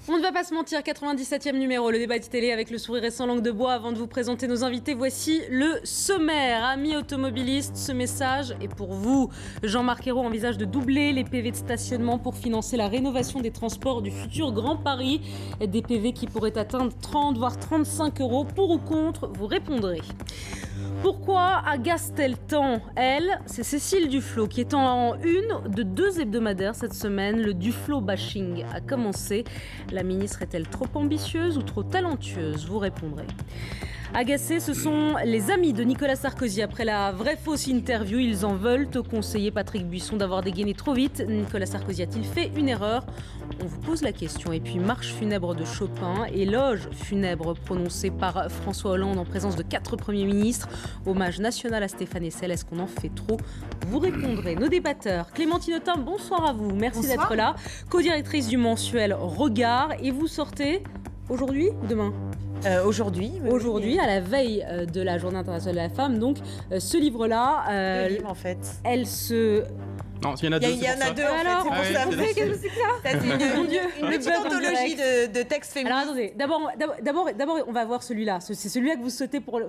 On ne va pas se mentir, 97e numéro, le débat de télé avec le sourire et sans langue de bois. Avant de vous présenter nos invités, voici le sommaire. Amis automobilistes, ce message est pour vous. Jean-Marc Ayrault envisage de doubler les PV de stationnement pour financer la rénovation des transports du futur Grand Paris. Des PV qui pourraient atteindre 30 voire 35 euros. Pour ou contre, vous répondrez. Pourquoi agace-t-elle tant? Elle, c'est Cécile Duflot qui est en une de 2 hebdomadaires cette semaine. Le Duflot bashing a commencé. La ministre est-elle trop ambitieuse ou trop talentueuse? Vous répondrez. Agacés, ce sont les amis de Nicolas Sarkozy. Après la vraie-fausse interview, ils en veulent au conseiller Patrick Buisson d'avoir dégainé trop vite. Nicolas Sarkozy a-t-il fait une erreur? On vous pose la question. Et puis, marche funèbre de Chopin, éloge funèbre prononcé par François Hollande en présence de 4 premiers ministres. Hommage national à Stéphane Hessel. Est-ce qu'on en fait trop? Vous répondrez. Nos débatteurs. Clémentine Autain, bonsoir à vous. Merci d'être là. Co-directrice du mensuel Regard. Et vous sortez aujourd'hui ou demain? Aujourd'hui. Aujourd'hui, à la veille de la Journée internationale de la femme, donc ce livre-là, deux livres, en fait. Elle se... Non, il y en a deux. Il y en a deux, en fait. Alors, Qu'est-ce que c'est que ça? C'est une petite anthologie de textes féministes. Alors attendez, d'abord, on va voir celui-là. C'est celui-là que vous sautez pour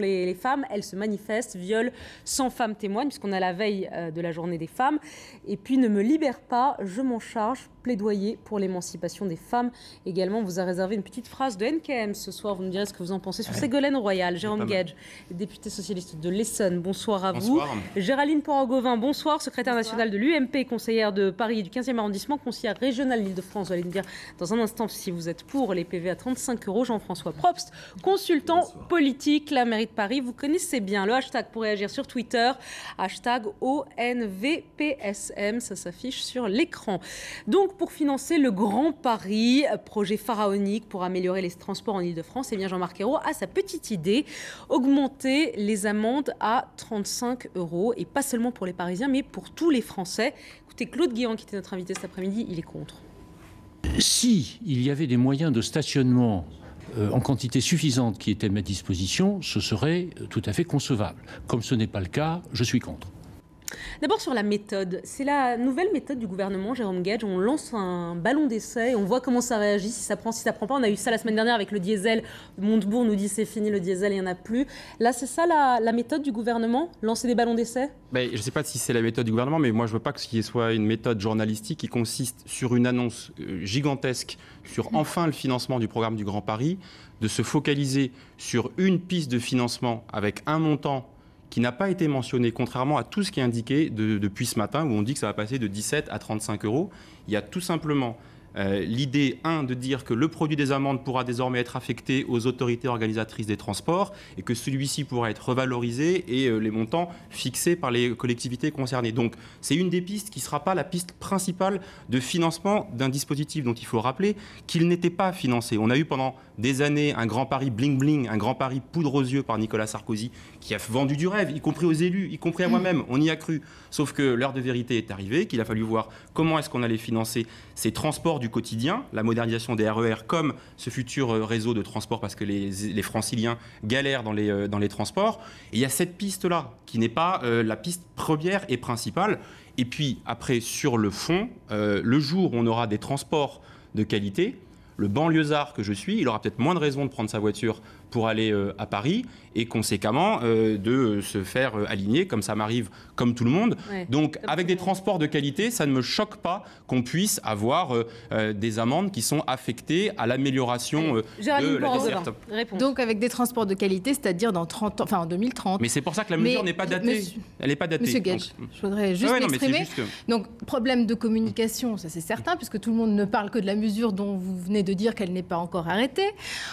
les femmes. Elles se manifestent, violent, 100 femmes témoignent, puisqu'on a la veille de la Journée des femmes. Et puis, ne me libère pas, je m'en charge. Plaidoyer pour l'émancipation des femmes. Également, on vous a réservé une petite phrase de NKM ce soir. Vous me direz ce que vous en pensez sur Ségolène Royal. Jérôme Guedj, député socialiste de l'Essonne, bonsoir à vous. Géraldine Port-Gauvin, bonsoir, secrétaire nationale de l'UMP, conseillère de Paris et du 15e arrondissement, conseillère régionale d'Île-de-France. Vous allez me dire dans un instant si vous êtes pour les PV à 35 euros. Jean-François Probst, consultant politique, la mairie de Paris. Vous connaissez bien le hashtag pour réagir sur Twitter, hashtag ONVPSM, ça s'affiche sur l'écran. Donc, pour financer le Grand Paris, projet pharaonique pour améliorer les transports en Île-de-France, eh bien Jean-Marc Ayrault a sa petite idée, augmenter les amendes à 35 euros, et pas seulement pour les Parisiens, mais pour tous les Français. Écoutez, Claude Guéant, qui était notre invité cet après-midi, il est contre. Si il y avait des moyens de stationnement en quantité suffisante qui étaient à ma disposition, ce serait tout à fait concevable. Comme ce n'est pas le cas, je suis contre. D'abord sur la méthode, c'est la nouvelle méthode du gouvernement, Jérôme Guedj. On lance un ballon d'essai, on voit comment ça réagit, si ça prend, si ça prend pas. On a eu ça la semaine dernière avec le diesel. Montebourg nous dit c'est fini, le diesel, il n'y en a plus. Là, c'est ça la méthode du gouvernement, lancer des ballons d'essai? Je ne sais pas si c'est la méthode du gouvernement, mais moi je ne veux pas que ce soit une méthode journalistique qui consiste sur une annonce gigantesque sur enfin le financement du programme du Grand Paris, de se focaliser sur une piste de financement avec un montant qui n'a pas été mentionné, contrairement à tout ce qui est indiqué depuis ce matin, où on dit que ça va passer de 17 à 35 euros. Il y a tout simplement l'idée, de dire que le produit des amendes pourra désormais être affecté aux autorités organisatrices des transports et que celui-ci pourra être revalorisé et les montants fixés par les collectivités concernées. Donc, c'est une des pistes qui ne sera pas la piste principale de financement d'un dispositif dont il faut rappeler qu'il n'était pas financé. On a eu pendant des années un Grand Paris bling-bling, un Grand Paris poudre aux yeux par Nicolas Sarkozy, qui a vendu du rêve, y compris aux élus, y compris à moi-même. On y a cru. Sauf que l'heure de vérité est arrivée, qu'il a fallu voir comment est-ce qu'on allait financer ces transports du quotidien, la modernisation des RER comme ce futur réseau de transport, parce que les franciliens galèrent dans les transports. Et il y a cette piste-là, qui n'est pas la piste première et principale. Et puis, après, sur le fond, le jour où on aura des transports de qualité, le banlieusard que je suis, il aura peut-être moins de raisons de prendre sa voiture pour aller à Paris et conséquemment de se faire aligner, comme ça m'arrive, comme tout le monde. Ouais, donc avec des transports de qualité, ça ne me choque pas qu'on puisse avoir des amendes qui sont affectées à l'amélioration de la desserte. Donc avec des transports de qualité, c'est-à-dire dans 30 ans, enfin en 2030. Mais c'est pour ça que la mesure n'est pas datée. Elle n'est pas datée. Monsieur Guedj, je voudrais juste m'exprimer. Donc problème de communication, ça c'est certain, puisque tout le monde ne parle que de la mesure dont vous venez de dire qu'elle n'est pas encore arrêtée.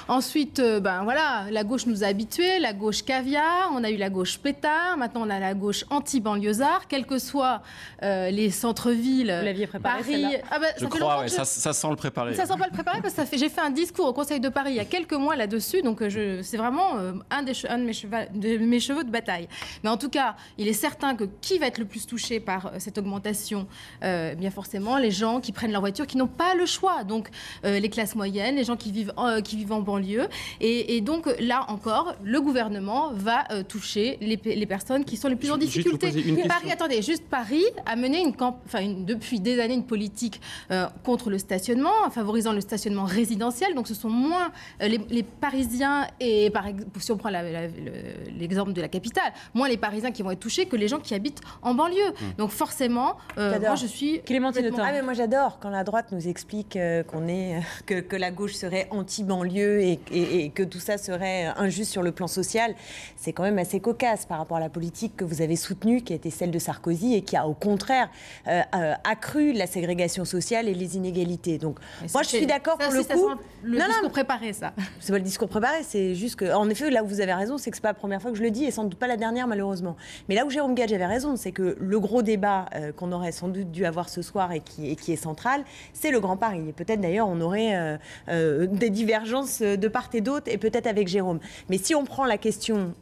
Ensuite, la gauche nous a habitués, la gauche caviar, on a eu la gauche pétard, maintenant on a la gauche anti-banlieusard, quels que soient les centres-villes, Paris... Je crois, ça sent le préparer. Ça sent pas le préparer parce que j'ai fait un discours au Conseil de Paris il y a quelques mois là-dessus, donc c'est vraiment un de mes chevaux de bataille. Mais en tout cas, il est certain que qui va être le plus touché par cette augmentation? Bien forcément, les gens qui prennent leur voiture, qui n'ont pas le choix, donc les classes moyennes, les gens qui vivent en banlieue, et donc donc là encore, le gouvernement va toucher les personnes qui sont les plus en difficulté. Paris a mené depuis des années une politique contre le stationnement, en favorisant le stationnement résidentiel. Donc ce sont moins les Parisiens, et si on prend l'exemple de la capitale, moins les Parisiens qui vont être touchés que les gens qui habitent en banlieue. Donc forcément, moi je suis... Clémentine, mais moi j'adore quand la droite nous explique que la gauche serait anti-banlieue et que tout ça serait injuste sur le plan social. C'est quand même assez cocasse par rapport à la politique que vous avez soutenue, qui a été celle de Sarkozy et qui a au contraire accru la ségrégation sociale et les inégalités. Donc moi je suis d'accord pour le coup. Le discours préparé, ça. C'est pas le discours préparé, c'est juste que, en effet, là où vous avez raison, c'est que c'est pas la première fois que je le dis et sans doute pas la dernière malheureusement. Mais là où Jérôme Gage avait raison, c'est que le gros débat qu'on aurait sans doute dû avoir ce soir et qui est central, c'est le Grand Paris. Et peut-être d'ailleurs on aurait des divergences de part et d'autre, et peut-être avec Jérôme. Mais si on prend la question,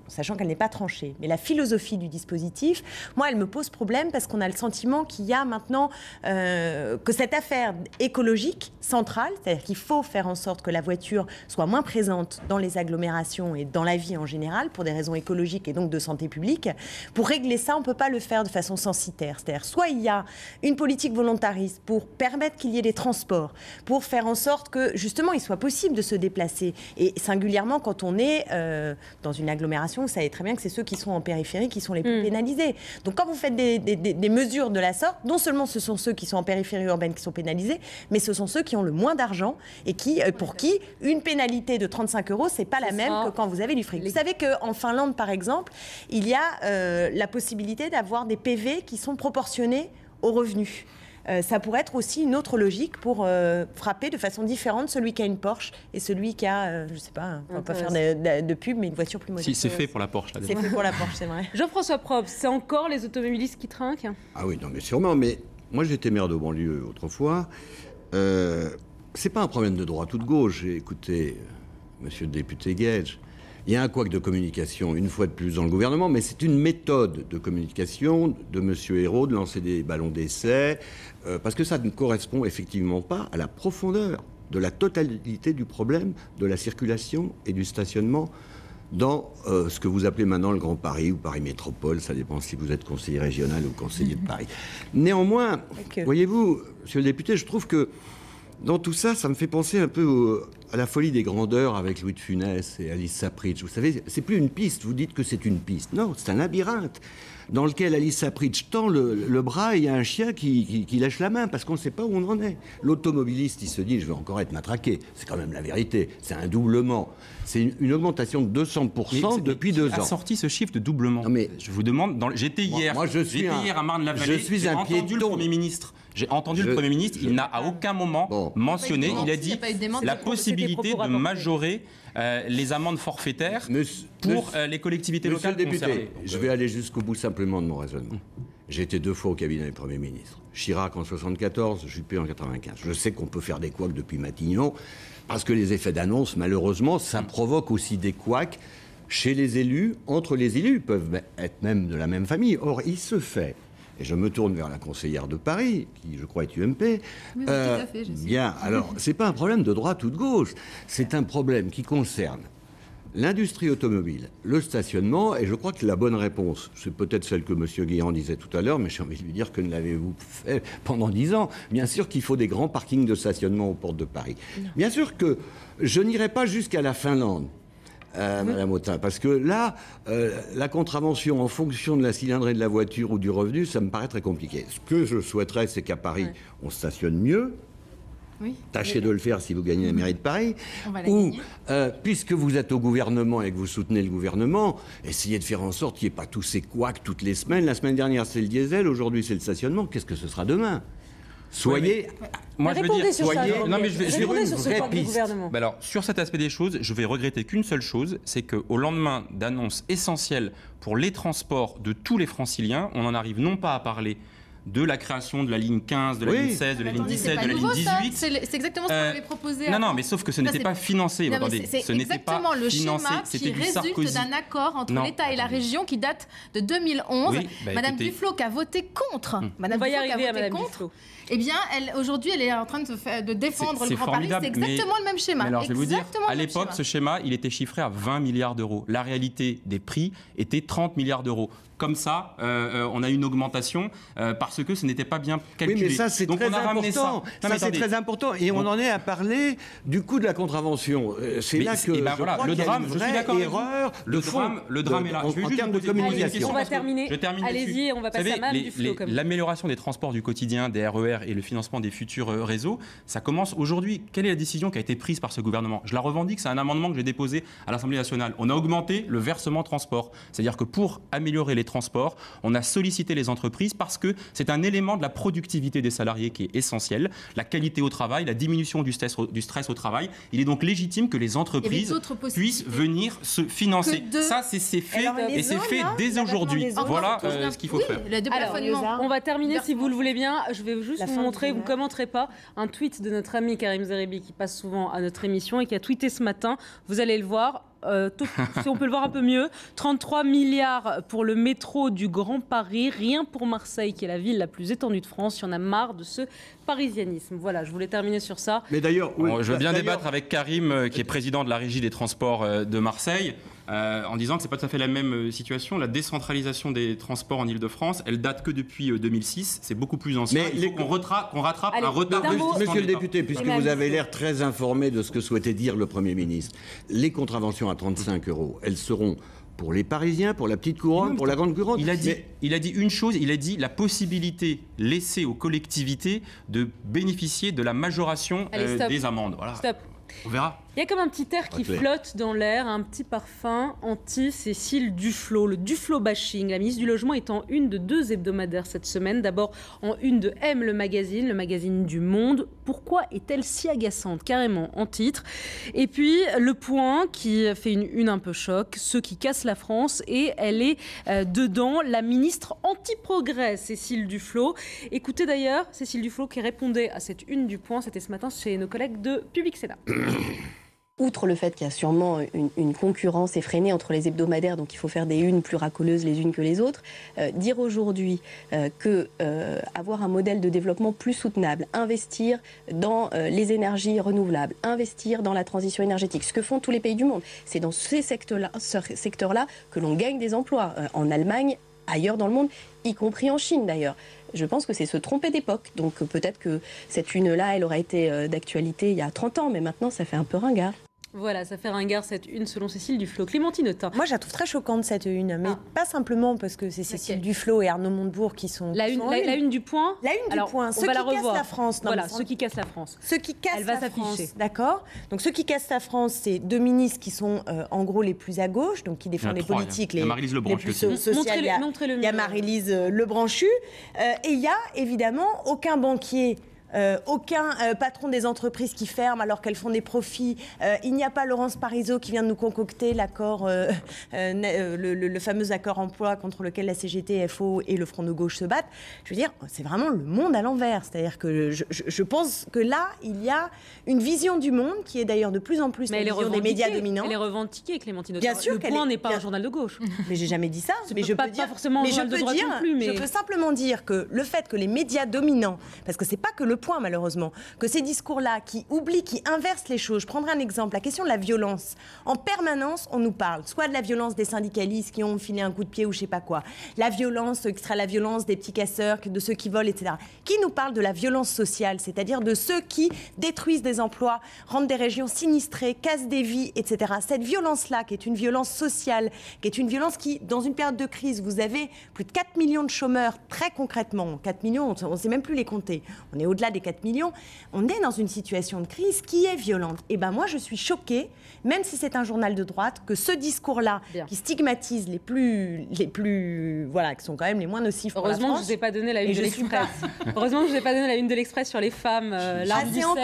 sachant qu'elle n'est pas tranchée, mais la philosophie du dispositif, moi elle me pose problème parce qu'on a le sentiment qu'il y a maintenant que cette affaire écologique centrale, c'est-à-dire qu'il faut faire en sorte que la voiture soit moins présente dans les agglomérations et dans la vie en général, pour des raisons écologiques et donc de santé publique. Pour régler ça, on ne peut pas le faire de façon censitaire. C'est-à-dire, soit il y a une politique volontariste pour permettre qu'il y ait des transports, pour faire en sorte que, justement, il soit possible de se déplacer. Et singulièrement, quand on est dans une agglomération, vous savez très bien que c'est ceux qui sont en périphérie qui sont les plus pénalisés. Donc, quand vous faites des mesures de la sorte, non seulement ce sont ceux qui sont en périphérie urbaine qui sont pénalisés, mais ce sont ceux qui ont le moins d'argent et pour qui une pénalité de 35 €, c'est pas la même que quand vous avez du fric. Vous savez qu'en Finlande, par exemple, il y a la possibilité d'avoir des PV qui sont proportionnés aux revenus. Ça pourrait être aussi une autre logique pour frapper de façon différente celui qui a une Porsche et celui qui a, je sais pas, on va pas faire de pub, mais une voiture plus modeste. Si, c'est fait pour la Porsche. C'est fait pour la Porsche, c'est vrai. Jean-François Probst, c'est encore les automobilistes qui trinquent? Ah oui, non, mais sûrement. Mais moi, j'étais maire de banlieue autrefois. C'est pas un problème de droite ou de gauche. J'ai écouté monsieur le député Gage. Il y a un couac de communication, une fois de plus, dans le gouvernement, mais c'est une méthode de communication de monsieur Hérault de lancer des ballons d'essai, parce que ça ne correspond effectivement pas à la profondeur de la totalité du problème de la circulation et du stationnement dans ce que vous appelez maintenant le Grand Paris ou Paris Métropole, ça dépend si vous êtes conseiller régional ou conseiller de Paris. Néanmoins, voyez-vous, monsieur le député, je trouve que dans tout ça, ça me fait penser un peu à la folie des grandeurs avec Louis de Funès et Alice Sapritch. Vous savez, c'est plus une piste, vous dites que c'est une piste. Non, c'est un labyrinthe dans lequel Alice Sapritch tend le bras et il y a un chien qui lâche la main parce qu'on ne sait pas où on en est. L'automobiliste, il se dit, je vais encore être matraqué. C'est quand même la vérité. C'est un doublement. C'est une augmentation de 200% depuis 2 ans. Qui a sorti ce chiffre de doublement? Non, mais je vous demande, j'étais hier, hier à Marne-la-Vallée, j'ai entendu le Premier ministre. J'ai entendu le Premier ministre, il n'a à aucun moment mentionné, il a dit la possibilité de majorer les amendes forfaitaires pour les collectivités locales concernées. Je vais aller jusqu'au bout simplement de mon raisonnement. J'ai été 2 fois au cabinet du Premier ministre. Chirac en 74, Juppé en 95. Je sais qu'on peut faire des couacs depuis Matignon, parce que les effets d'annonce, malheureusement, ça provoque aussi des couacs chez les élus, entre les élus, ils peuvent être même de la même famille. Or, il se fait... Et je me tourne vers la conseillère de Paris, qui, je crois, est UMP. Oui, tout à fait, je sais. Bien, alors, c'est pas un problème de droite ou de gauche. C'est un problème qui concerne l'industrie automobile, le stationnement, et je crois que la bonne réponse, c'est peut-être celle que M. Guéant disait tout à l'heure, mais j'ai envie de lui dire que ne l'avez-vous fait pendant 10 ans. Bien sûr qu'il faut des grands parkings de stationnement aux portes de Paris. Non. Bien sûr que je n'irai pas jusqu'à la Finlande. Madame Autain, parce que là, la contravention en fonction de la cylindrée de la voiture ou du revenu, ça me paraît très compliqué. Ce que je souhaiterais, c'est qu'à Paris, on stationne mieux. Oui. Tâchez de le faire si vous gagnez la mairie de Paris. Ou, puisque vous êtes au gouvernement et que vous soutenez le gouvernement, essayez de faire en sorte qu'il n'y ait pas tous ces couacs toutes les semaines. La semaine dernière, c'est le diesel, aujourd'hui, c'est le stationnement. Qu'est-ce que ce sera demain ? Soyez... Moi, je veux dire, soyez... Non, mais je vais sur une vraie piste. Alors, sur cet aspect des choses, je vais regretter qu'une seule chose, c'est qu'au lendemain d'annonces essentielles pour les transports de tous les franciliens, on en arrive non pas à parler de la création de la ligne 15, de la ligne 16, de la ligne 17, de la ligne 18. C'est exactement ce qu'on avait proposé. Non, mais sauf que ce n'était pas financé. C'est exactement le schéma qui résulte d'un accord entre l'État et la région qui date de 2011. Madame Duflot qui a voté contre. On va y arriver à Madame Duflot. Eh bien, aujourd'hui, elle est en train de défendre le Grand Paris. C'est exactement le même schéma. Alors, je vais vous dire, à l'époque, ce schéma, il était chiffré à 20 milliards d'euros. La réalité des prix était 30 milliards d'euros. Comme ça, on a une augmentation parce que ce n'était pas bien calculé. Oui, mais ça, c'est très important. C'est très important. Et on en est à parler du coût de la contravention. C'est là que je crois le drame, je suis d'accord. Erreur le drame est là. En termes de communication. On va terminer. Allez-y, on va passer à Madame Duflot. L'amélioration des transports du quotidien, des RER et le financement des futurs réseaux, ça commence aujourd'hui. Quelle est la décision qui a été prise par ce gouvernement? Je la revendique, c'est un amendement que j'ai déposé à l'Assemblée nationale. On a augmenté le versement transport. C'est-à-dire que pour améliorer les transports, on a sollicité les entreprises parce que c'est un élément de la productivité des salariés qui est essentiel, la qualité au travail, la diminution du stress au travail. Il est donc légitime que les entreprises puissent venir se financer. Ça, c'est fait et c'est fait dès aujourd'hui. Voilà ce qu'il faut faire. Alors, on va terminer, si vous le voulez bien. Je vais juste vous montrer, vous ne commenterez pas, un tweet de notre ami Karim Zerebi qui passe souvent à notre émission et qui a tweeté ce matin. Vous allez le voir. Si on peut le voir un peu mieux, 33 milliards pour le métro du Grand Paris, rien pour Marseille qui est la ville la plus étendue de France. Il y en a marre de ce parisianisme. Voilà, je voulais terminer sur ça. Mais d'ailleurs, je veux bien débattre avec Karim, qui est président de la régie des transports de Marseille, en disant que c'est pas tout à fait la même situation. La décentralisation des transports en Ile-de-France, elle date que depuis 2006. C'est beaucoup plus ancien. Mais il faut qu'on rattrape un retard. Monsieur le député, puisque vous avez l'air très informé de ce que souhaitait dire le Premier ministre, les contraventions à 35 €, elles seront pour les Parisiens, pour la petite couronne, pour la grande couronne. Il a dit une chose, il a dit la possibilité laissée aux collectivités de bénéficier de la majoration des amendes. Voilà. Stop. On verra. Il y a comme un petit air qui flotte dans l'air, un petit parfum anti-Cécile Duflot, le Duflot bashing. La ministre du Logement est en une de 2 hebdomadaires cette semaine. D'abord en une de M, le magazine du Monde. Pourquoi est-elle si agaçante? Carrément en titre. Et puis Le Point qui fait une une un peu choc, ceux qui cassent la France. Et elle est dedans, la ministre anti-progrès, Cécile Duflot. Écoutez d'ailleurs Cécile Duflot qui répondait à cette une du Point, c'était ce matin chez nos collègues de Public Sénat. Outre le fait qu'il y a sûrement une concurrence effrénée entre les hebdomadaires, donc il faut faire des unes plus racoleuses les unes que les autres, dire aujourd'hui que avoir un modèle de développement plus soutenable, investir dans les énergies renouvelables, investir dans la transition énergétique, ce que font tous les pays du monde, c'est dans ces secteurs-là que l'on gagne des emplois, en Allemagne, ailleurs dans le monde, y compris en Chine d'ailleurs. Je pense que c'est se tromper d'époque. Donc peut-être que cette une-là, elle aurait été d'actualité il y a 30 ans, mais maintenant ça fait un peu ringard. Voilà, ça fait ringard cette une selon Cécile Duflot. Clémentine Autain. Moi, je la trouve très choquante cette une, mais pas simplement parce que c'est Cécile Duflot et Arnaud Montebourg qui sont... La une du Point. La une du Point. Ceux qui cassent la France. Voilà, ceux qui cassent la France. Ceux qui cassent la France, d'accord. Donc ceux qui cassent la France, c'est 2 ministres qui sont en gros les plus à gauche, donc qui défendent les politiques les plus sociales. Il y a Marie-Lise Lebranchu et il y a évidemment aucun banquier. Aucun patron des entreprises qui ferment alors qu'elles font des profits. Il n'y a pas Laurence Parisot qui vient de nous concocter l'accord, le fameux accord emploi contre lequel la CGT, FO et le Front de gauche se battent. Je veux dire, c'est vraiment le monde à l'envers. C'est-à-dire que je pense que là, il y a une vision du monde qui est d'ailleurs de plus en plus la vision des médias dominants. Elle est revendiquée, Clémentine Autain. Bien sûr, le Point n'est pas un journal de gauche. Mais j'ai jamais dit ça. Mais je peux dire, forcément un journal de droite non plus. Je peux simplement dire que le fait que les médias dominants, parce que c'est pas que Le Point malheureusement, que ces discours-là qui oublient, qui inversent les choses. Je prendrai un exemple, la question de la violence. En permanence, on nous parle soit de la violence des syndicalistes qui ont filé un coup de pied ou je sais pas quoi, la violence qui sera la violence des petits casseurs, de ceux qui volent, etc. Qui nous parle de la violence sociale, c'est-à-dire de ceux qui détruisent des emplois, rendent des régions sinistrées, cassent des vies, etc. Cette violence-là, qui est une violence sociale, qui est une violence qui, dans une période de crise, vous avez plus de 4 millions de chômeurs, très concrètement, 4 millions, on ne sait même plus les compter. On est au-delà des 4 millions. On est dans une situation de crise qui est violente. Et ben moi, je suis choquée, même si c'est un journal de droite, que ce discours-là, qui stigmatise les plus, voilà, qui sont quand même les moins nocifs pour la France. Heureusement que je vous ai pas donné la une de l'Express. Heureusement que je vous ai pas donné la une de l'Express sur les femmes, l'arme du sexe. Non,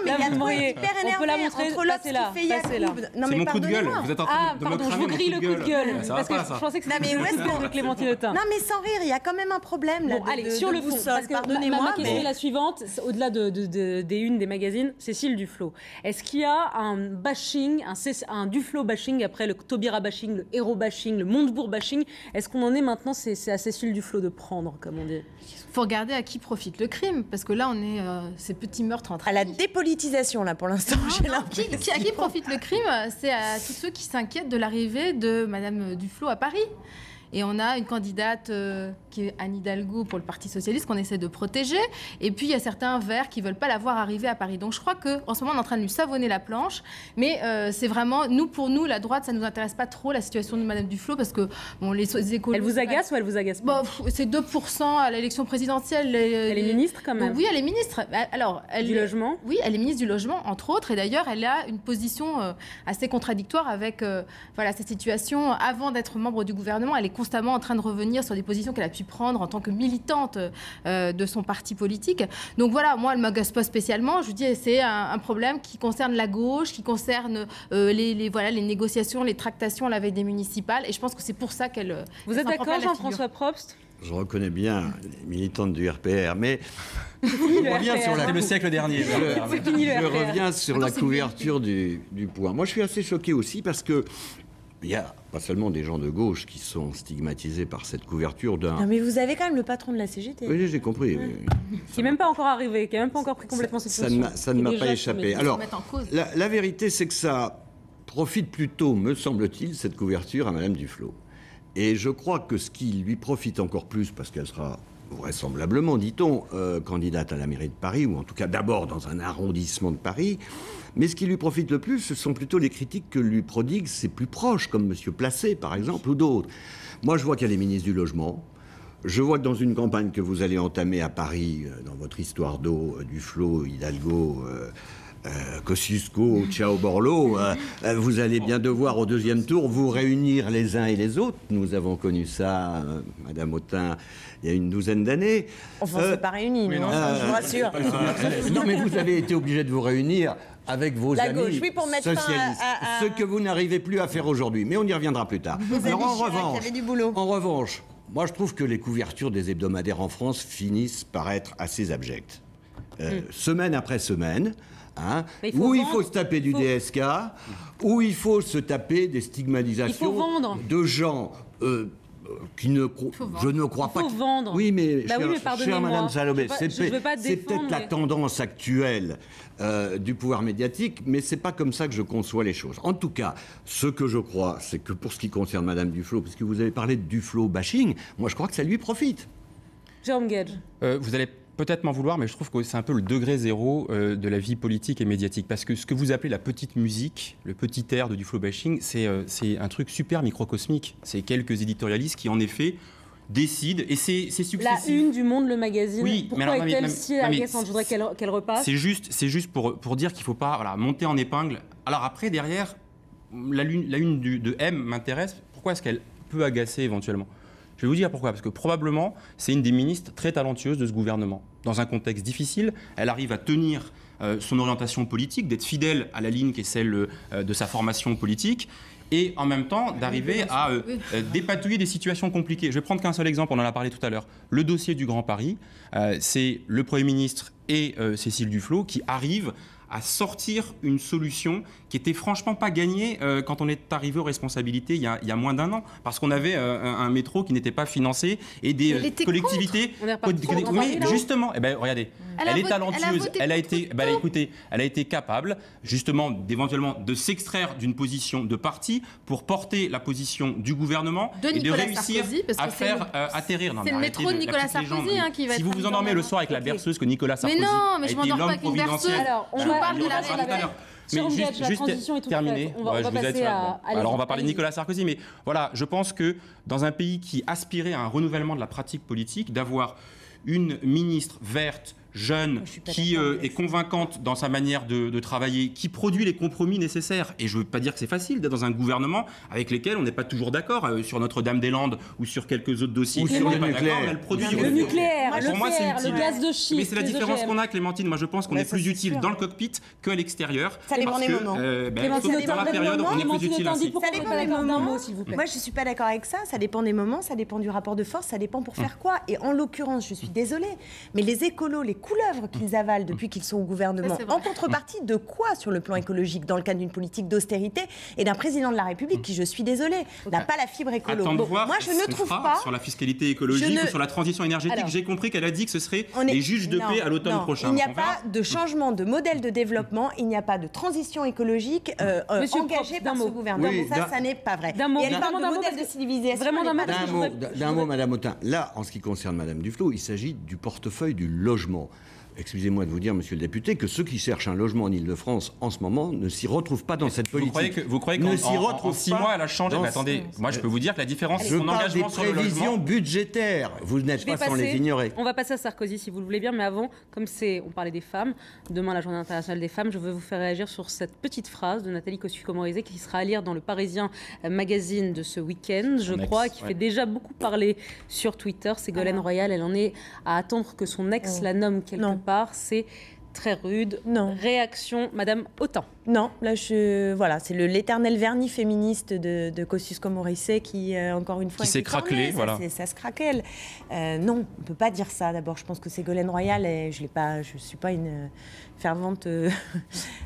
mais il y a trop hyper énervé. On peut la montrer, entre l'autre qui fait Yacoub. C'est mon coup de gueule. Vous êtes en train de me pardon, je vous crie le coup de gueule. Parce que je pensais que c'était le coup de gueule de Clémentine Autain. Non, mais sans rire, il y a quand même un problème là. Bon, allez, sur le fond, parce que ma question est la suivante, au-delà des unes des magazines, Cécile Duflot. Est-ce qu'il y a un bashing, un Duflot bashing après le Taubira bashing, le héros bashing, le Montebourg bashing? Est-ce qu'on en est maintenant, c'est à Cécile Duflot de prendre, comme on dit? Il faut regarder à qui profite le crime, parce que là, on est ces petits meurtres entre à la dépolitisation, là, pour l'instant. À qui profite le crime? C'est à tous ceux qui s'inquiètent de l'arrivée de Madame Duflot à Paris. Et on a une candidate qui est Anne Hidalgo pour le Parti Socialiste qu'on essaie de protéger. Et puis il y a certains verts qui ne veulent pas la voir arriver à Paris. Donc je crois qu'en ce moment on est en train de lui savonner la planche. Mais c'est vraiment, pour nous, la droite, ça ne nous intéresse pas trop la situation de Madame Duflot parce que bon, les écolos... Elle vous agace ou elle vous agace pas? C'est 2% à l'élection présidentielle. Elle est ministre quand même. Oui, elle est ministre. Alors, du logement. Oui, elle est ministre du logement, entre autres. Et d'ailleurs, elle a une position assez contradictoire avec cette situation. Avant d'être membre du gouvernement, elle est constamment en train de revenir sur des positions qu'elle a pu prendre en tant que militante de son parti politique. Donc voilà, moi, elle ne m'agace pas spécialement. Je vous dis, c'est un problème qui concerne la gauche, qui concerne les négociations, les tractations à la veille des municipales. Et je pense que c'est pour ça qu'elle... Vous êtes d'accord, Jean-François Probst? Je reconnais bien les militantes du RPR, mais je reviens sur le siècle dernier. Je reviens sur la couverture du Point. Moi, je suis assez choqué aussi parce que il n'y a pas seulement des gens de gauche qui sont stigmatisés par cette couverture d'un... Non, mais vous avez quand même le patron de la CGT. Oui, j'ai compris. Ouais. Qui n'est même pas encore arrivé, qui n'a même pas encore pris complètement cette fonction. Ça ne m'a pas échappé. Alors, la vérité, c'est que ça profite plutôt, me semble-t-il, cette couverture à Madame Duflot. Et je crois que ce qui lui profite encore plus, parce qu'elle sera vraisemblablement, dit-on, candidate à la mairie de Paris, ou en tout cas d'abord dans un arrondissement de Paris. Mais ce qui lui profite le plus, ce sont plutôt les critiques que lui prodiguent ses plus proches, comme M. Placé, par exemple, ou d'autres. Moi, je vois qu'elle est ministre du Logement. Je vois que dans une campagne que vous allez entamer à Paris, dans votre histoire d'eau, Duflot, Hidalgo... Kosciusko, Ciao Borloo, vous allez bien devoir au deuxième tour vous réunir les uns et les autres. Nous avons connu ça, Madame Autain, il y a une douzaine d'années. Enfin, on ne s'est pas réunis, non, je vous rassure. Non, mais vous avez été obligé de vous réunir avec vos amis gauche, oui, pour mettre socialistes, ce que vous n'arrivez plus à faire aujourd'hui. Mais on y reviendra plus tard. Alors, en revanche, moi je trouve que les couvertures des hebdomadaires en France finissent par être assez abjectes. Semaine après semaine, où il faut se taper du DSK, où il faut se taper des stigmatisations de gens qui ne... Je ne crois pas... Il faut vendre. Oui, mais, chère Madame Salobé, c'est peut-être la tendance actuelle du pouvoir médiatique, mais c'est pas comme ça que je conçois les choses. En tout cas, ce que je crois, c'est que pour ce qui concerne Madame Duflot, puisque vous avez parlé de Duflot bashing, moi je crois que ça lui profite. Jérôme Gage. Vous allez peut-être m'en vouloir, mais je trouve que c'est un peu le degré zéro de la vie politique et médiatique. Parce que ce que vous appelez la petite musique, le petit air de Duflot bashing, c'est un truc super microcosmique. C'est quelques éditorialistes qui, en effet, décident, et c'est successif. La une du Monde, le magazine, oui, pourquoi est-elle si agaçante? Je voudrais qu'elle repasse. C'est juste pour dire qu'il ne faut pas monter en épingle. Alors après, derrière, la une de M m'intéresse. Pourquoi est-ce qu'elle peut agacer éventuellement? Je vais vous dire pourquoi. Parce que probablement, c'est une des ministres très talentueuses de ce gouvernement. Dans un contexte difficile, elle arrive à tenir son orientation politique, d'être fidèle à la ligne qui est celle de sa formation politique, et en même temps d'arriver à dépatouiller des situations compliquées. Je vais prendre qu'un seul exemple, on en a parlé tout à l'heure. Le dossier du Grand Paris, c'est le Premier ministre et Cécile Duflot qui arrivent à sortir une solution qui était franchement pas gagnée quand on est arrivé aux responsabilités il y a moins d'un an, parce qu'on avait un métro qui n'était pas financé et des collectivités. Oui, justement. Eh ben, regardez, elle est talentueuse. Elle a été capable justement d'éventuellement de s'extraire d'une position de parti pour porter la position du gouvernement et de réussir à faire atterrir. C'est le métro de Nicolas Sarkozy qui va être. Si vous vous endormez le soir avec la berceuse que Nicolas Sarkozy a été l'homme providentiel. On va parler de Nicolas Sarkozy, mais voilà, je pense que dans un pays qui aspirait à un renouvellement de la pratique politique, d'avoir une ministre verte, jeune, qui est convaincante dans sa manière de travailler, qui produit les compromis nécessaires. Et je ne veux pas dire que c'est facile d'être dans un gouvernement avec lesquels on n'est pas toujours d'accord sur Notre-Dame-des-Landes ou sur quelques autres dossiers. Ou sur le nucléaire. Elle produit le nucléaire, pour moi, c'est utile. le gaz de schiste. Mais c'est la différence qu'on a, Clémentine. Moi, je pense qu'on est plus utile dans le cockpit qu'à l'extérieur. Ça dépend des moments. Dans la période, on est plus utile ainsi. Ça dépend des moments. Moi, je ne suis pas d'accord avec ça. Ça dépend des moments, ça dépend du rapport de force, ça dépend pour faire quoi. Et en l'occurrence, je suis désolée, mais les écolos, les couleuvres qu'ils avalent depuis qu'ils sont au gouvernement, en contrepartie de quoi sur le plan écologique, dans le cadre d'une politique d'austérité et d'un président de la République qui, je suis désolée, n'a pas la fibre écolo. Moi, je ne trouve pas sur la fiscalité écologique ou sur la transition énergétique. J'ai compris qu'elle a dit que ce serait les juges de paix à l'automne prochain. Il n'y a pas de changement de modèle de développement, il n'y a pas de transition écologique engagée par ce gouvernement. Ça n'est pas vrai. D'un mot, elle parle de modèle de civilisation. D'un mot, Madame Autain. Là, en ce qui concerne Madame Duflot, il s'agit du portefeuille du logement. Excusez-moi de vous dire, monsieur le député, que ceux qui cherchent un logement en Ile-de-France en ce moment ne s'y retrouvent pas dans cette politique. Vous croyez qu'en 6 mois, elle a changé? Mais attendez, moi je peux vous dire que la différence, c'est son engagement sur le logement. Prévisions budgétaires, vous n'êtes pas sans les ignorer. On va passer à Sarkozy si vous le voulez bien, mais avant, comme on parlait des femmes, demain la Journée internationale des femmes, je veux vous faire réagir sur cette petite phrase de Nathalie Kosciusko-Morizet qui sera à lire dans le Parisien magazine de ce week-end, je crois, qui fait déjà beaucoup parler sur Twitter. Ségolène Royal, elle en est à attendre que son ex la nomme quelque part. C'est très rude. Réaction, Madame Autain. Non, là, voilà, c'est l'éternel vernis féministe de Kosciusko-Morizet qui, encore une fois, qui s'est craquelé. Ça se craquelle. Non, on ne peut pas dire ça. D'abord, je pense que Ségolène Royal, je ne suis pas une fervente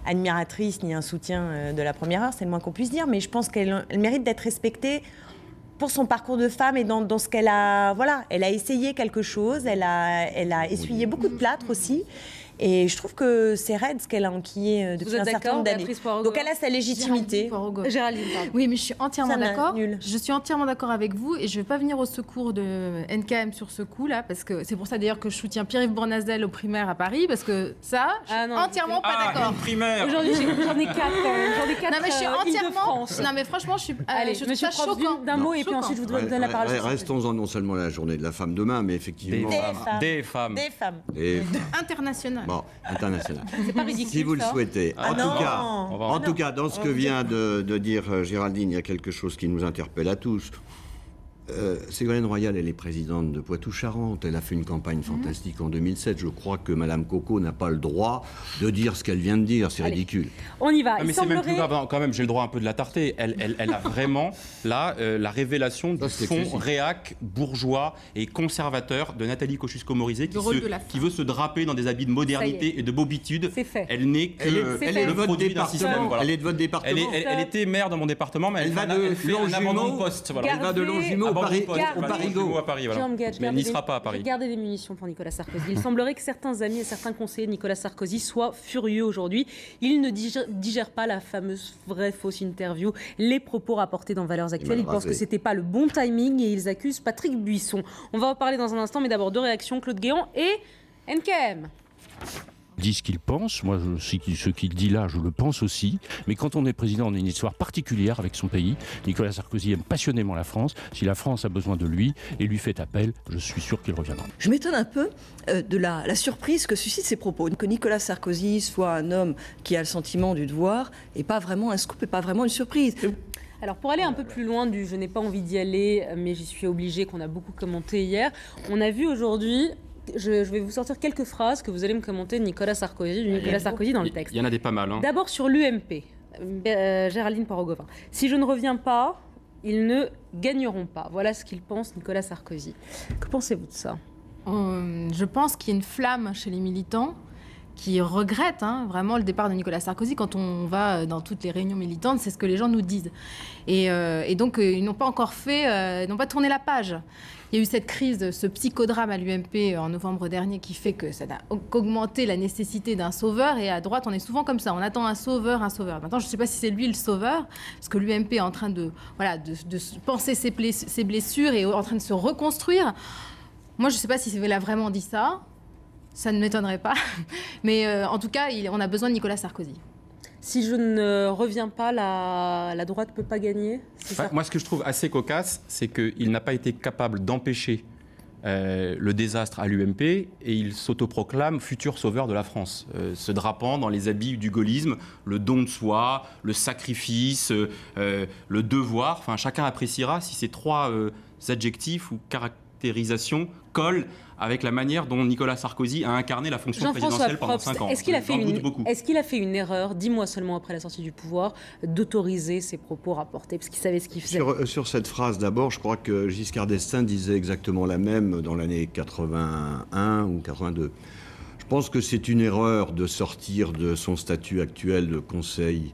admiratrice ni un soutien de la première heure, c'est le moins qu'on puisse dire, mais je pense qu'elle mérite d'être respectée pour son parcours de femme et dans ce qu'elle a... Voilà, elle a essayé quelque chose, elle a essuyé beaucoup de plâtre aussi. Et je trouve que c'est raide ce qu'elle a enquillé depuis un certain nombre d'années. Donc elle a sa légitimité. Géraldine, oui, mais je suis entièrement d'accord. Je suis entièrement d'accord avec vous et je ne vais pas venir au secours de NKM sur ce coup-là, parce que c'est pour ça d'ailleurs que je soutiens Pierre-Yves Bournazel aux primaires à Paris, parce que ça, je suis entièrement pas d'accord. Aujourd'hui, j'en ai 4 quand même. J'en ai 4. Non, mais je suis entièrement. Non, mais franchement, je suis. Allez, je monsieur Prof, d'un mot et puis ensuite je vous donne la parole. Restons-en non seulement à la journée de la femme demain, mais effectivement. Des femmes. Internationales. Bon, international. C'est pas ridicule. Si vous le souhaitez. En tout cas, dans ce que vient de dire Géraldine, il y a quelque chose qui nous interpelle à tous. Ségolène Royal, elle est présidente de Poitou-Charentes. Elle a fait une campagne fantastique en 2007. Je crois que Madame Coco n'a pas le droit de dire ce qu'elle vient de dire. C'est ridicule. On y va. Mais c'est même plus grave. Quand même, j'ai le droit un peu de la tarter. Elle a vraiment là la révélation du fond réac, bourgeois et conservateur de Nathalie Kosciusko-Morizet qui veut se draper dans des habits de modernité et de bobitude. C'est fait. Elle n'est que le produit d'un système. Elle est de votre département. Elle était maire dans mon département, mais elle fait un abandon de poste. Elle va de Longjumeau au Parigot. Mais elle n'y sera pas à Paris. Gardez des munitions pour Nicolas Sarkozy. Il semblerait que certains amis et certains conseillers de Nicolas Sarkozy soient furieux aujourd'hui. Ils ne digèrent pas la fameuse vraie-fausse interview, les propos rapportés dans Valeurs Actuelles. Ils pensent que c'était pas le bon timing et ils accusent Patrick Buisson. On va en parler dans un instant, mais d'abord deux réactions, Claude Guéant et NKM. Dit ce qu'il pense, moi ce qu'il dit là je le pense aussi, mais quand on est président on a une histoire particulière avec son pays. Nicolas Sarkozy aime passionnément la France, si la France a besoin de lui et lui fait appel, je suis sûr qu'il reviendra. Je m'étonne un peu de la surprise que suscitent ces propos, que Nicolas Sarkozy soit un homme qui a le sentiment du devoir et pas vraiment un scoop et pas vraiment une surprise. Alors pour aller un peu plus loin du je n'ai pas envie d'y aller mais j'y suis obligée qu'on a beaucoup commenté hier, on a vu aujourd'hui... Je vais vous sortir quelques phrases que vous allez me commenter de Nicolas Sarkozy dans le texte. Il y en a des pas mal. D'abord sur l'UMP, Géraldine Parogova. Si je ne reviens pas, ils ne gagneront pas. Voilà ce qu'il pense Nicolas Sarkozy. Que pensez-vous de ça ? Je pense qu'il y a une flamme chez les militants qui regrettent vraiment le départ de Nicolas Sarkozy. Quand on va dans toutes les réunions militantes, c'est ce que les gens nous disent. Et donc, ils n'ont pas encore ils n'ont pas tourné la page. Il y a eu cette crise, ce psychodrame à l'UMP en novembre dernier qui fait que ça n'a qu'augmenté la nécessité d'un sauveur. Et à droite, on est souvent comme ça. On attend un sauveur. Maintenant, je ne sais pas si c'est lui le sauveur, parce que l'UMP est en train de penser ses blessures et en train de se reconstruire. Moi, je ne sais pas si il a vraiment dit ça. Ça ne m'étonnerait pas. Mais en tout cas, on a besoin de Nicolas Sarkozy. Si je ne reviens pas, la droite ne peut pas gagner ? Moi, ce que je trouve assez cocasse, c'est qu'il n'a pas été capable d'empêcher le désastre à l'UMP et il s'autoproclame futur sauveur de la France, se drapant dans les habits du gaullisme, le don de soi, le sacrifice, le devoir. Enfin, chacun appréciera si ces trois adjectifs ou caractérisations collent avec la manière dont Nicolas Sarkozy a incarné la fonction présidentielle pendant 5 ans. Est-ce qu'il a fait une erreur, 10 mois seulement après la sortie du pouvoir, d'autoriser ses propos rapportés, parce qu'il savait ce qu'il faisait? Sur cette phrase, d'abord, je crois que Giscard d'Estaing disait exactement la même dans l'année 81 ou 82. Je pense que c'est une erreur de sortir de son statut actuel de conseiller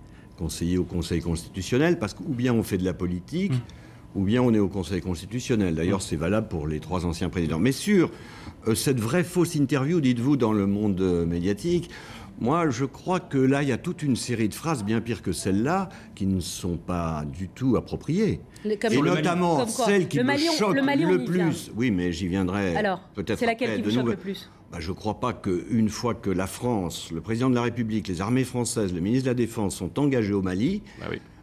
au Conseil constitutionnel, parce qu'ou bien on fait de la politique, ou bien on est au Conseil constitutionnel. D'ailleurs, c'est valable pour les 3 anciens présidents. Mais sur cette vraie fausse interview, dites-vous, dans le monde médiatique, moi, je crois que là, il y a toute une série de phrases bien pires que celles-là qui ne sont pas du tout appropriées. Et notamment celle qui me choque le plus. Oui, mais j'y viendrai peut-être. C'est laquelle qui vous choque le plus? Je ne crois pas qu'une fois que la France, le président de la République, les armées françaises, le ministre de la Défense sont engagés au Mali,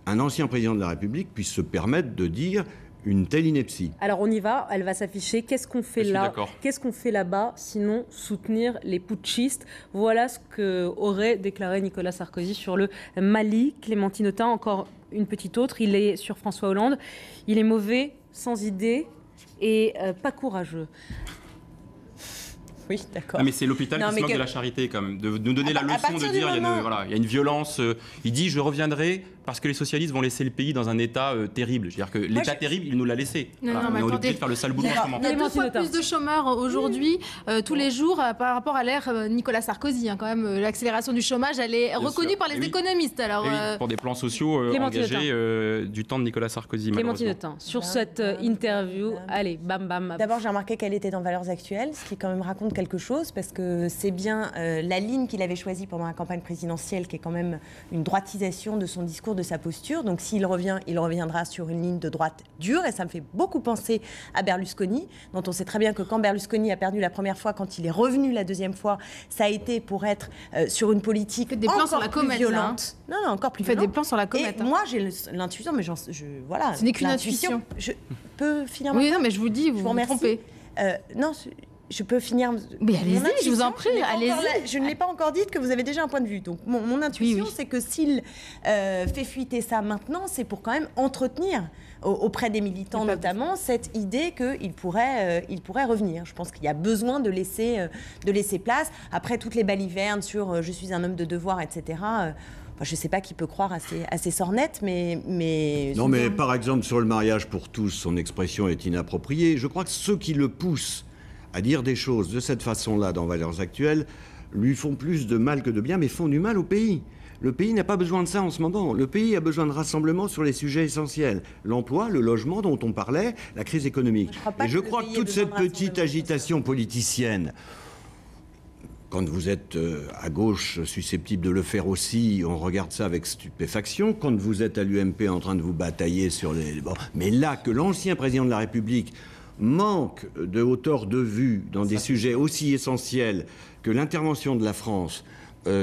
un ancien président de la République puisse se permettre de dire une telle ineptie. Alors on y va, elle va s'afficher. Qu'est-ce qu'on fait là? Qu'est-ce qu'on fait là-bas sinon soutenir les putschistes? Voilà ce qu'aurait déclaré Nicolas Sarkozy sur le Mali. Clémentine Autain, encore une petite autre. Il est sur François Hollande. Il est mauvais, sans idée et pas courageux. Oui, d'accord. Mais c'est l'hôpital qui se moque de la charité, quand même, de nous donner la leçon de dire il y a une violence. Il dit je reviendrai parce que les socialistes vont laisser le pays dans un état terrible. Je veux dire que l'état terrible, il nous l'a laissé. On est obligé de faire le sale boulot en ce moment. Il y a 2 fois plus de chômeurs aujourd'hui, tous les jours, par rapport à l'ère Nicolas Sarkozy. Quand même, l'accélération du chômage, elle est reconnue par les économistes. Alors, pour des plans sociaux engagés du temps de Nicolas Sarkozy. Clémentine Autain, sur cette interview, allez, bam bam. D'abord, j'ai remarqué qu'elle était dans Valeurs Actuelles, ce qui quand même raconte quelque chose, parce que c'est bien la ligne qu'il avait choisie pendant la campagne présidentielle, qui est quand même une droitisation de son discours, de sa posture. Donc s'il revient, il reviendra sur une ligne de droite dure, et ça me fait beaucoup penser à Berlusconi, dont on sait très bien que quand Berlusconi a perdu la première fois, quand il est revenu la deuxième fois, ça a été pour être sur une politique encore plus violente. Non, encore plus violente. Fait des plans sur la comète. Et moi, j'ai l'intuition, mais voilà. Ce n'est qu'une intuition. Je peux finir Oui, non, mais je vous dis, vous vous trompez. Non, je peux finir. Mais allez-y, je vous en prie, allez-y. Je ne l'ai pas encore dit que vous avez déjà un point de vue. Donc mon intuition, c'est que s'il fait fuiter ça maintenant, c'est pour quand même entretenir auprès des militants notamment cette idée qu'il pourrait revenir. Je pense qu'il y a besoin de laisser place. Après toutes les balivernes sur je suis un homme de devoir, etc. Je ne sais pas qui peut croire à ces sornettes, mais... Non, mais par exemple, sur le mariage pour tous, son expression est inappropriée. Je crois que ceux qui le poussent à dire des choses de cette façon-là dans Valeurs Actuelles lui font plus de mal que de bien, mais font du mal au pays. Le pays n'a pas besoin de ça en ce moment. Le pays a besoin de rassemblement sur les sujets essentiels. L'emploi, le logement dont on parlait, la crise économique. Je crois que toute cette petite agitation politicienne, quand vous êtes à gauche susceptible de le faire aussi, on regarde ça avec stupéfaction. Quand vous êtes à l'UMP en train de vous batailler sur les... Bon. Mais là, que l'ancien président de la République manque de hauteur de vue dans des sujets aussi essentiels que l'intervention de la France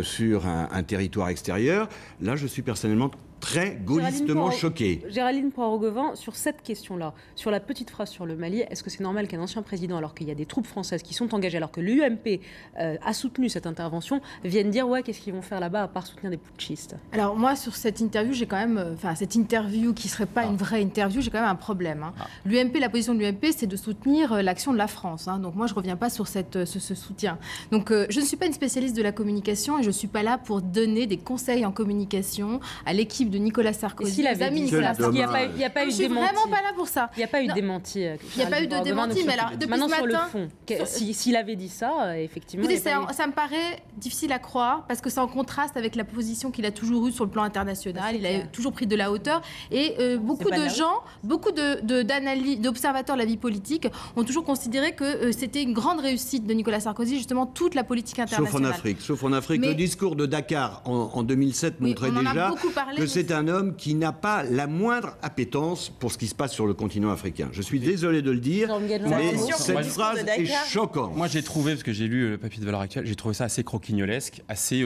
sur un territoire extérieur, là, je suis personnellement très gaullistement choqué. Géraldine Poirot-Gauvin, sur cette question-là, sur la petite phrase sur le Mali, est-ce que c'est normal qu'un ancien président, alors qu'il y a des troupes françaises qui sont engagées, alors que l'UMP a soutenu cette intervention, vienne dire ouais, qu'est-ce qu'ils vont faire là-bas à part soutenir des putschistes? Alors moi, sur cette interview, j'ai quand même, cette interview qui serait pas une vraie interview, j'ai quand même un problème. L'UMP, la position de l'UMP, c'est de soutenir l'action de la France. Donc moi, je reviens pas sur ce soutien. Donc je ne suis pas une spécialiste de la communication et je suis pas là pour donner des conseils en communication à l'équipe de Nicolas Sarkozy. Il n'y a pas eu de démenti. Je suis vraiment pas là pour ça. Il n'y a pas eu de démenti. Il n'y a pas eu de démenti, mais alors depuis maintenant ce matin, sur le fond, s'il avait dit ça, effectivement. Écoutez, ça me paraît difficile à croire parce que c'est en contraste avec la position qu'il a toujours eue sur le plan international. Il a toujours pris de la hauteur et beaucoup de gens, beaucoup d'observateurs de la vie politique ont toujours considéré que c'était une grande réussite de Nicolas Sarkozy, justement toute la politique internationale. Sauf en Afrique. Le discours de Dakar en 2007 montrait déjà que c'est un homme qui n'a pas la moindre appétence pour ce qui se passe sur le continent africain. Je suis désolé de le dire, mais cette phrase est choquante. Moi, j'ai trouvé, parce que j'ai lu le papier de Valeurs Actuelles, j'ai trouvé ça assez croquignolesque, assez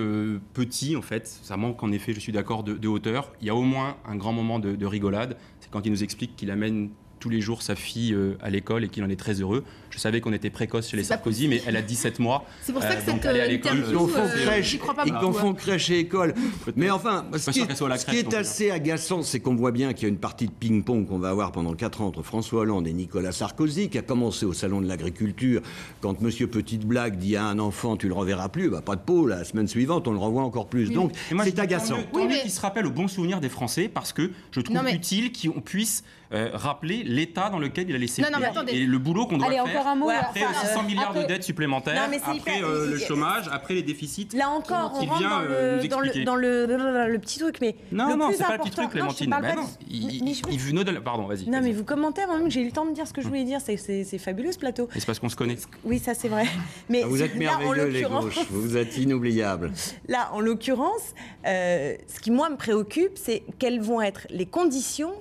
petit, en fait. Ça manque, en effet, je suis d'accord, de hauteur. Il y a au moins un grand moment de rigolade. C'est quand il nous explique qu'il amène tous les jours sa fille à l'école et qu'il en est très heureux. Je savais qu'on était précoce chez les Sarkozy, mais elle a 17 mois. C'est pour ça que cette ils confondent crèche et école. Mais enfin, ce qui est assez agaçant, c'est qu'on voit bien qu'il y a une partie de ping-pong qu'on va avoir pendant 4 ans entre François Hollande et Nicolas Sarkozy, qui a commencé au salon de l'agriculture, quand Monsieur Petite Blague dit à un enfant tu le reverras plus, bah, pas de peau, la semaine suivante on le revoit encore plus. Donc c'est agaçant. Tant mieux qu'il se rappelle au bon souvenir des Français, parce que je trouve utile qu'on puisse rappeler l'état dans lequel il a laissé et le boulot qu'on doit faire après 600 milliards de dettes supplémentaires, après le chômage, après les déficits. Là encore, on rentre dans le petit truc, mais non, c'est pas le petit truc, Clémentine. Pardon, vas-y. Non, mais vous commentez avant même que j'ai eu le temps de dire ce que je voulais dire. C'est fabuleux ce plateau. Et c'est parce qu'on se connaît. Oui, ça c'est vrai. Mais vous êtes merveilleux les gauches, vous êtes inoubliables. Là, en l'occurrence, ce qui moi me préoccupe, c'est quelles vont être les conditions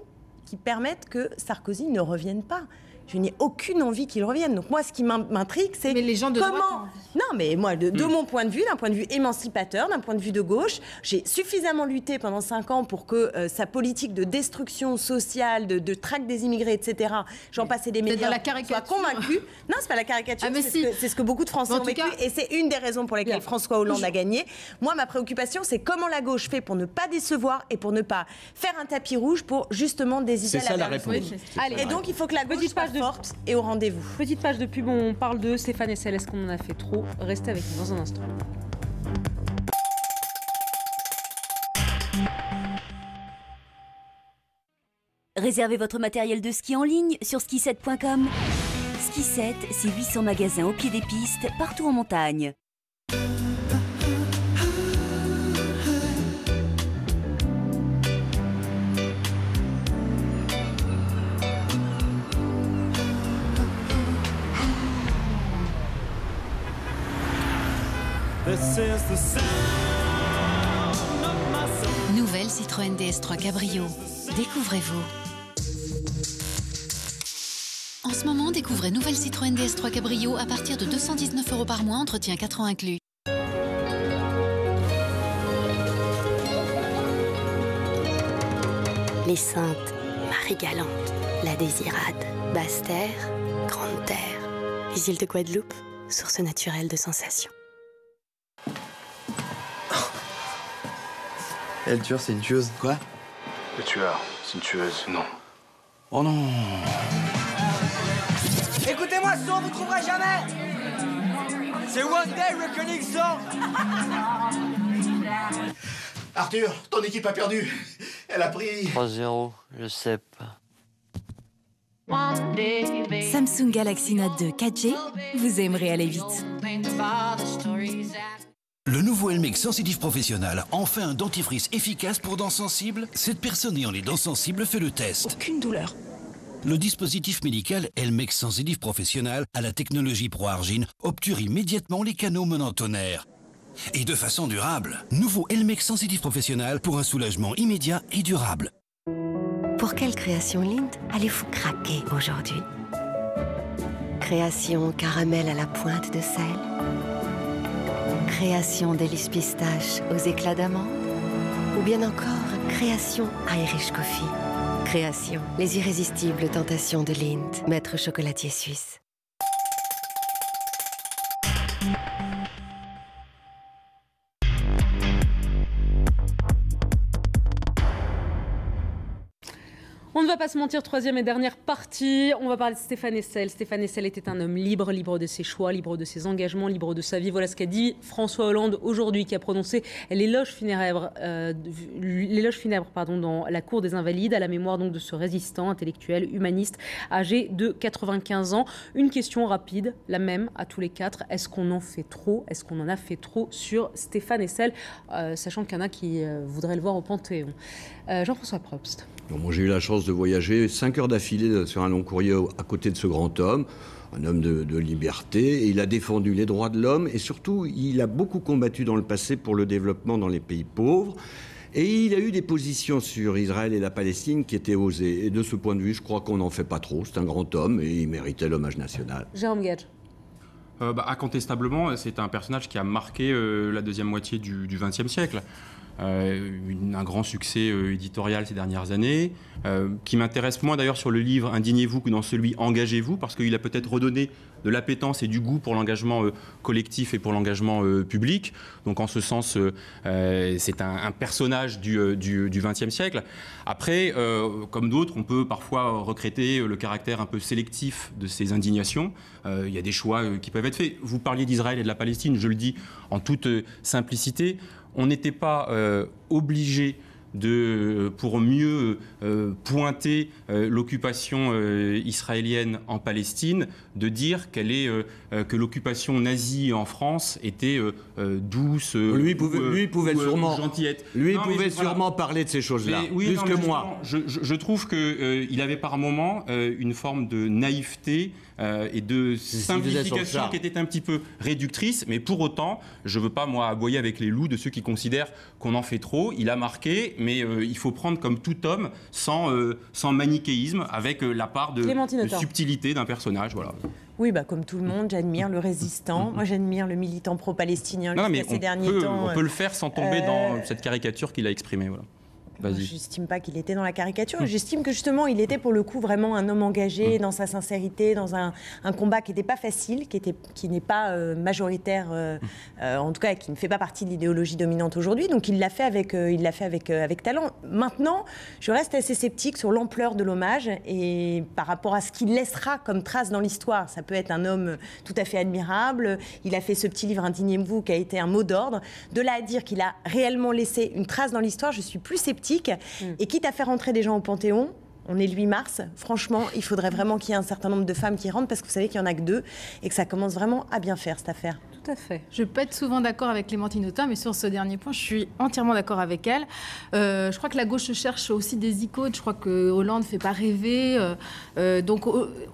qui permettent que Sarkozy ne revienne pas. Je n'ai aucune envie qu'il revienne. Donc moi, ce qui m'intrigue, c'est mais les gens de comment... droite, Non, mais moi, de mon point de vue, d'un point de vue émancipateur, d'un point de vue de gauche, j'ai suffisamment lutté pendant 5 ans pour que sa politique de destruction sociale, de traque des immigrés, etc., j'en passais des médias, soient convaincus. Non, c'est pas la caricature, c'est ce que beaucoup de Français ont vécu. Et c'est une des raisons pour lesquelles François Hollande a gagné. Moi, ma préoccupation, c'est comment la gauche fait pour ne pas décevoir et pour ne pas faire un tapis rouge pour justement décider à la réponse. Allez, et donc, il faut que la gauche soit forte et au rendez-vous. Petite page de pub, on parle de Stéphane Hessel. Est-ce qu'on en a fait trop? Restez avec nous dans un instant. Réservez votre matériel de ski en ligne sur ski7.com. Ski7, c'est 800 magasins au pied des pistes, partout en montagne. Nouvelle Citroën DS3 Cabrio. Découvrez-vous. En ce moment, découvrez nouvelle Citroën DS3 Cabrio à partir de 219 € par mois, entretien 4 ans inclus. Les Saintes, Marie Galante, La Désirade, Basse-Terre, Grande-Terre. Les îles de Guadeloupe, source naturelle de sensations. Le tueur, c'est une tueuse. Quoi? Le tueur, c'est une tueuse. Non. Oh non. Écoutez-moi, ce son, vous trouverez jamais. C'est One Day Reckoning Song. Arthur, ton équipe a perdu. Elle a pris... 3-0, je sais pas. Samsung Galaxy Note 2 4G, vous aimerez aller vite. Le nouveau Elmex Sensitif Professionnel, enfin un dentifrice efficace pour dents sensibles. Cette personne ayant les dents sensibles fait le test. Aucune douleur. Le dispositif médical Elmex Sensitif Professionnel à la technologie ProArgine obture immédiatement les canaux menant au nerf. Et de façon durable. Nouveau Elmex Sensitif Professionnel pour un soulagement immédiat et durable. Pour quelle création Lindt allez-vous craquer aujourd'hui? Création caramel à la pointe de sel? Création délice pistache aux éclats d'amande? Ou bien encore, création Irish Coffee? Création, les irrésistibles tentations de Lindt, maître chocolatier suisse. On ne va pas se mentir, troisième et dernière partie, on va parler de Stéphane Hessel. Stéphane Hessel était un homme libre, libre de ses choix, libre de ses engagements, libre de sa vie. Voilà ce qu'a dit François Hollande aujourd'hui, qui a prononcé l'éloge funèbre dans la cour des Invalides, à la mémoire donc de ce résistant intellectuel, humaniste, âgé de 95 ans. Une question rapide, la même à tous les quatre. Est-ce qu'on en fait trop? Est-ce qu'on en a fait trop sur Stéphane Hessel, sachant qu'il y en a qui voudraient le voir au Panthéon. Jean-François Probst. Moi, j'ai eu la chance de voyager 5 heures d'affilée sur un long courrier à côté de ce grand homme, un homme de liberté. Et il a défendu les droits de l'homme et surtout, il a beaucoup combattu dans le passé pour le développement dans les pays pauvres. Et il a eu des positions sur Israël et la Palestine qui étaient osées. Et de ce point de vue, je crois qu'on n'en fait pas trop. C'est un grand homme et il méritait l'hommage national. Jérôme Gage. Incontestablement, c'est un personnage qui a marqué la deuxième moitié du XXe siècle. Un grand succès éditorial ces dernières années, qui m'intéresse moins d'ailleurs sur le livre Indignez-vous que dans celui Engagez-vous, parce qu'il a peut-être redonné de l'appétence et du goût pour l'engagement collectif et pour l'engagement public. Donc en ce sens, c'est un personnage du XXe siècle. Après, comme d'autres, on peut parfois regretter le caractère un peu sélectif de ces indignations. Il y a des choix qui peuvent être faits. Vous parliez d'Israël et de la Palestine, je le dis en toute simplicité. On n'était pas obligé pour mieux pointer l'occupation israélienne en Palestine, de dire que l'occupation nazie en France était douce, lui pouvait sûrement, gentillette. Lui pouvait sûrement parler de ces choses-là, plus que moi. Je trouve qu'il avait par moments une forme de naïveté et de simplification qui était un petit peu réductrice, mais pour autant, je ne veux pas, moi, aboyer avec les loups de ceux qui considèrent qu'on en fait trop. Il a marqué, mais il faut prendre comme tout homme, sans manichéisme, avec la part de subtilité d'un personnage. Voilà. Oui, comme tout le monde, j'admire le résistant. Moi, j'admire le militant pro-palestinien ces derniers temps. On peut le faire sans tomber dans cette caricature qu'il a exprimée. Voilà. Je n'estime pas qu'il était dans la caricature. J'estime que justement, il était pour le coup vraiment un homme engagé dans sa sincérité, dans un combat qui n'était pas facile, qui n'est pas majoritaire, en tout cas qui ne fait pas partie de l'idéologie dominante aujourd'hui. Donc il l'a fait avec talent. Maintenant, je reste assez sceptique sur l'ampleur de l'hommage et par rapport à ce qu'il laissera comme trace dans l'histoire. Ça peut être un homme tout à fait admirable. Il a fait ce petit livre Indignez-vous qui a été un mot d'ordre. De là à dire qu'il a réellement laissé une trace dans l'histoire, je suis plus sceptique. Et quitte à faire entrer des gens au Panthéon, on est le 8 mars, franchement, il faudrait vraiment qu'il y ait un certain nombre de femmes qui rentrent parce que vous savez qu'il n'y en a que 2 et que ça commence vraiment à bien faire cette affaire. Tout à fait. Je peux être souvent d'accord avec Clémentine Autain, mais sur ce dernier point, je suis entièrement d'accord avec elle. Je crois que la gauche cherche aussi des icônes. Je crois que Hollande ne fait pas rêver. Donc,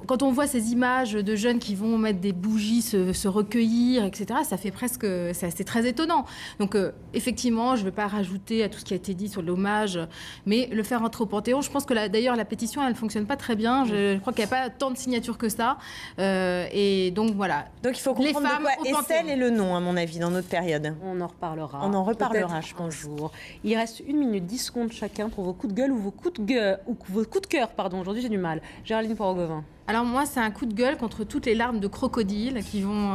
quand on voit ces images de jeunes qui vont mettre des bougies, se recueillir, etc., ça fait presque... C'est très étonnant. Donc, effectivement, je ne vais pas rajouter à tout ce qui a été dit sur l'hommage, mais le faire entrer au Panthéon, je pense que d'ailleurs, la pétition, elle ne fonctionne pas très bien. Je crois qu'il n'y a pas tant de signatures que ça. Et donc, voilà. Donc, il faut comprendre de quoi et le nom, à mon avis, dans notre période. On en reparlera. On en reparlera, je pense. Jour. Il reste 1 minute 10 secondes chacun pour vos coups de gueule ou vos coups de cœur. Aujourd'hui, j'ai du mal. Géraldine Porogovin. Alors moi, c'est un coup de gueule contre toutes les larmes de crocodile qui vont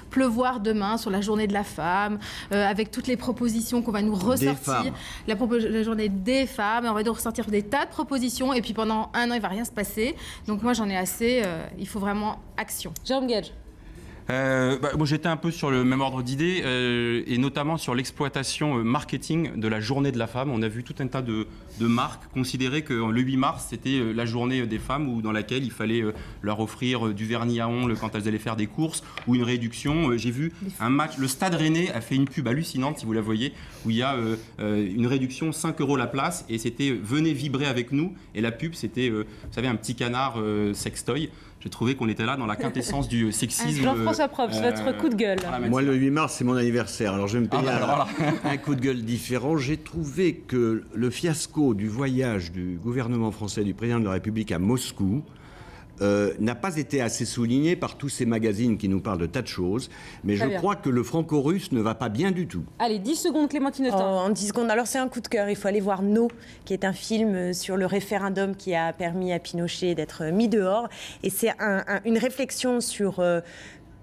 pleuvoir demain sur la journée de la femme, avec toutes les propositions qu'on va nous ressortir. La journée des femmes, on va nous ressortir des tas de propositions et puis pendant 1 an, il ne va rien se passer. Donc moi, j'en ai assez. Il faut vraiment action. Jérôme Gage. J'étais un peu sur le même ordre d'idées et notamment sur l'exploitation marketing de la journée de la femme. On a vu tout un tas de marques considérer que le 8 mars, c'était la journée des femmes dans laquelle il fallait leur offrir du vernis à ongles quand elles allaient faire des courses ou une réduction. J'ai vu un match, le Stade Rennais a fait une pub hallucinante, si vous la voyez, où il y a une réduction 5 € la place et c'était « Venez vibrer avec nous » et la pub, c'était, vous savez, un petit canard sextoy. J'ai trouvé qu'on était là dans la quintessence du sexisme. Jean-François Probst, votre coup de gueule. Moi, le 8 mars, c'est mon anniversaire. Alors, je vais me payer un coup de gueule différent. J'ai trouvé que le fiasco du voyage du gouvernement français, du président de la République à Moscou, n'a pas été assez souligné par tous ces magazines qui nous parlent de tas de choses. Mais je crois que le franco-russe ne va pas bien du tout. Allez, 10 secondes, Clémentine Autain. En 10 secondes. Alors, c'est un coup de cœur. Il faut aller voir No, qui est un film sur le référendum qui a permis à Pinochet d'être mis dehors. Et c'est une réflexion sur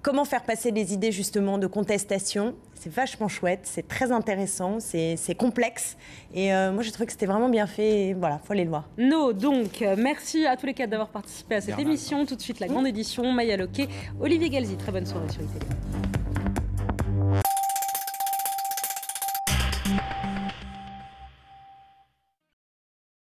comment faire passer des idées, justement, de contestation. C'est vachement chouette, c'est très intéressant, c'est complexe. Et moi, j'ai trouvé que c'était vraiment bien fait. Et voilà, il faut aller le voir. No, donc, merci à tous les 4 d'avoir participé à cette émission. Tout de suite, la grande édition. Maya Loquet, Olivier Galzi. Très bonne soirée sur ITV.